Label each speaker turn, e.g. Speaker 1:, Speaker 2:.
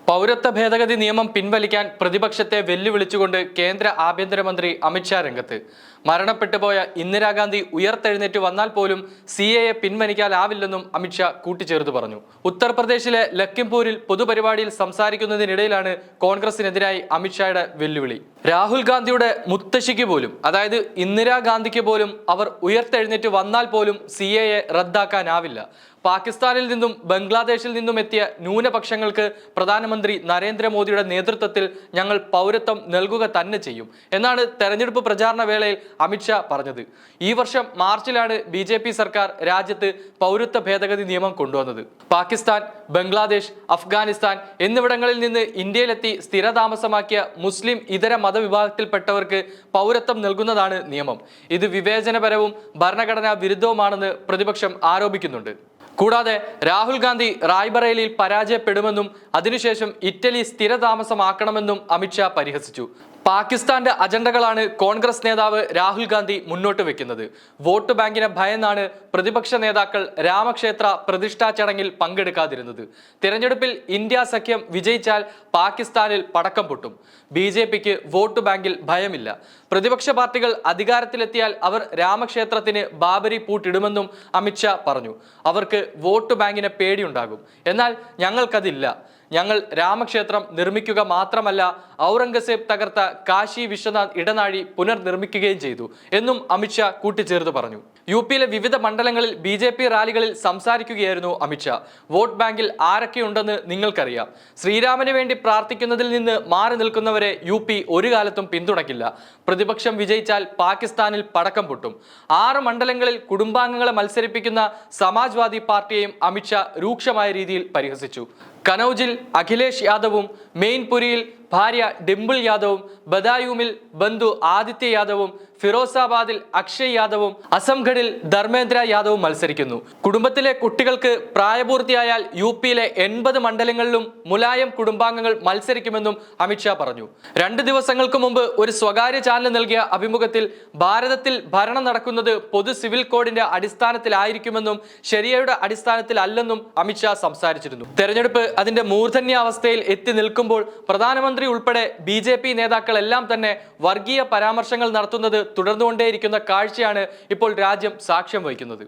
Speaker 1: പൗരത്വ ഭേദഗതി നിയമം പിൻവലിക്കാൻ പ്രതിപക്ഷത്തെ വെല്ലുവിളിച്ചുകൊണ്ട് കേന്ദ്ര ആഭ്യന്തരമന്ത്രി അമിത്ഷാ രംഗത്ത്. മരണപ്പെട്ടുപോയ ഇന്ദിരാഗാന്ധി ഉയർത്തെഴുന്നേറ്റ് വന്നാൽ പോലും CAA പിൻവലിക്കാനാവില്ലെന്നും അമിത്ഷാ കൂട്ടിച്ചേർത്ത് പറഞ്ഞു. ഉത്തർപ്രദേശിലെ ലഖിംപൂരിൽ പൊതുപരിപാടിയിൽ സംസാരിക്കുന്നതിനിടയിലാണ് കോൺഗ്രസിനെതിരായി അമിത്ഷായുടെ വെല്ലുവിളി. രാഹുൽ ഗാന്ധിയുടെ മുത്തശ്ശിക്ക് പോലും, അതായത് ഇന്ദിരാഗാന്ധിക്ക് പോലും അവർ ഉയർത്തെഴുന്നേറ്റ് വന്നാൽ പോലും CAA റദ്ദാക്കാനാവില്ല. പാകിസ്ഥാനിൽ നിന്നും ബംഗ്ലാദേശിൽ നിന്നും എത്തിയ ന്യൂനപക്ഷങ്ങൾക്ക് പ്രധാനമന്ത്രി നരേന്ദ്രമോദിയുടെ നേതൃത്വത്തിൽ ഞങ്ങൾ പൗരത്വം നൽകുക തന്നെ ചെയ്യും എന്നാണ് തെരഞ്ഞെടുപ്പ് പ്രചാരണ വേളയിൽ അമിത്ഷാ പറഞ്ഞത്. ഈ വർഷം മാർച്ചിലാണ് BJP സർക്കാർ രാജ്യത്ത് പൗരത്വ ഭേദഗതി നിയമം കൊണ്ടുവന്നത്. പാകിസ്ഥാൻ, ബംഗ്ലാദേശ്, അഫ്ഗാനിസ്ഥാൻ എന്നിവിടങ്ങളിൽ നിന്ന് ഇന്ത്യയിലെത്തി സ്ഥിരതാമസമാക്കിയ മുസ്ലിം ഇതര മതവിഭാഗത്തിൽപ്പെട്ടവർക്ക് പൗരത്വം നൽകുന്നതാണ് നിയമം. ഇത് വിവേചനപരവും ഭരണഘടനാ വിരുദ്ധവുമാണെന്ന് പ്രതിപക്ഷം ആരോപിക്കുന്നുണ്ട്. കൂടാതെ രാഹുൽ ഗാന്ധി റായ്ബറേലിയിൽ പരാജയപ്പെടുമെന്നും അതിനുശേഷം ഇറ്റലി സ്ഥിരതാമസമാക്കണമെന്നും അമിത്ഷാ പരിഹസിച്ചു. പാകിസ്ഥാന്റെ അജണ്ടകളാണ് കോൺഗ്രസ് നേതാവ് രാഹുൽ ഗാന്ധി മുന്നോട്ട് വെക്കുന്നത്. വോട്ട് ബാങ്കിനെ ഭയന്നാണ് പ്രതിപക്ഷ നേതാക്കൾ രാമക്ഷേത്ര പ്രതിഷ്ഠാ ചടങ്ങിൽ പങ്കെടുക്കാതിരുന്നത്. തിരഞ്ഞെടുപ്പിൽ ഇന്ത്യ സഖ്യം വിജയിച്ചാൽ പാകിസ്ഥാനിൽ പടക്കം പൊട്ടും. BJPക്ക് വോട്ട് ബാങ്കിൽ ഭയമില്ല. പ്രതിപക്ഷ പാർട്ടികൾ അധികാരത്തിലെത്തിയാൽ അവർ രാമക്ഷേത്രത്തിന് ബാബരി പൂട്ടിടുമെന്നും അമിത്ഷാ പറഞ്ഞു. അവർക്ക് വോട്ട് ബാങ്കിനെ പേടിയുണ്ടാകും. എന്നാൽ ഞങ്ങൾക്കതില്ല. ഞങ്ങൾ രാമക്ഷേത്രം നിർമ്മിക്കുക മാത്രമല്ല, ഔറംഗസേബ് തകർത്ത കാശി വിശ്വനാഥ് ഇടനാഴി പുനർനിർമ്മിക്കുകയും ചെയ്തു എന്നും അമിത്ഷാ കൂട്ടിച്ചേർത്ത് പറഞ്ഞു. UPയിലെ വിവിധ മണ്ഡലങ്ങളിൽ BJP റാലികളിൽ സംസാരിക്കുകയായിരുന്നു അമിത്ഷാ. വോട്ട് ബാങ്കിൽ ആരൊക്കെയുണ്ടെന്ന് നിങ്ങൾക്കറിയാം. ശ്രീരാമന് വേണ്ടി പ്രാർത്ഥിക്കുന്നതിൽ നിന്ന് മാറി നിൽക്കുന്നവരെ UP ഒരു കാലത്തും പിന്തുണയ്ക്കില്ല. പ്രതിപക്ഷം വിജയിച്ചാൽ പാകിസ്ഥാനിൽ പടക്കം പൊട്ടും. 6 മണ്ഡലങ്ങളിൽ കുടുംബാംഗങ്ങളെ മത്സരിപ്പിക്കുന്ന സമാജ്വാദി പാർട്ടിയെയും അമിത്ഷാ രൂക്ഷമായ രീതിയിൽ പരിഹസിച്ചു. കനൌജിൽ അഖിലേഷ് യാദവും, മെയിൻപുരിയിൽ ഭാര്യ ഡിംപിൾ യാദവും, ബദായൂമിൽ ബന്ധു ആദിത്യ യാദവും, ഫിറോസാബാദിൽ അക്ഷയ് യാദവും, അസംഗഡിൽ ധർമ്മേന്ദ്ര യാദവും മത്സരിക്കുന്നു. കുടുംബത്തിലെ കുട്ടികൾക്ക് പ്രായപൂർത്തിയായാൽ UPയിലെ 80 മണ്ഡലങ്ങളിലും മുലായം കുടുംബാംഗങ്ങൾ മത്സരിക്കുമെന്നും അമിത്ഷാ പറഞ്ഞു. 2 ദിവസങ്ങൾക്ക് മുമ്പ് ഒരു സ്വകാര്യ ചാനൽ നൽകിയ അഭിമുഖത്തിൽ ഭാരതത്തിൽ ഭരണം നടക്കുന്നത് പൊതു സിവിൽ കോഡിന്റെ അടിസ്ഥാനത്തിലായിരിക്കുമെന്നും ശരിയയുടെ അടിസ്ഥാനത്തിലല്ലെന്നും അമിത്ഷാ സംസാരിച്ചിരുന്നു. തെരഞ്ഞെടുപ്പ് അതിന്റെ മൂർധന്യാവസ്ഥയിൽ എത്തി നിൽക്കുമ്പോൾ പ്രധാനമന്ത്രി ഉൾപ്പെടെ BJP നേതാക്കളെല്ലാം തന്നെ വർഗീയ പരാമർശങ്ങൾ നടത്തുന്നത് തുടർന്നുകൊണ്ടേയിരിക്കുന്ന കാഴ്ചയാണ് ഇപ്പോൾ രാജ്യം സാക്ഷ്യം വഹിക്കുന്നത്.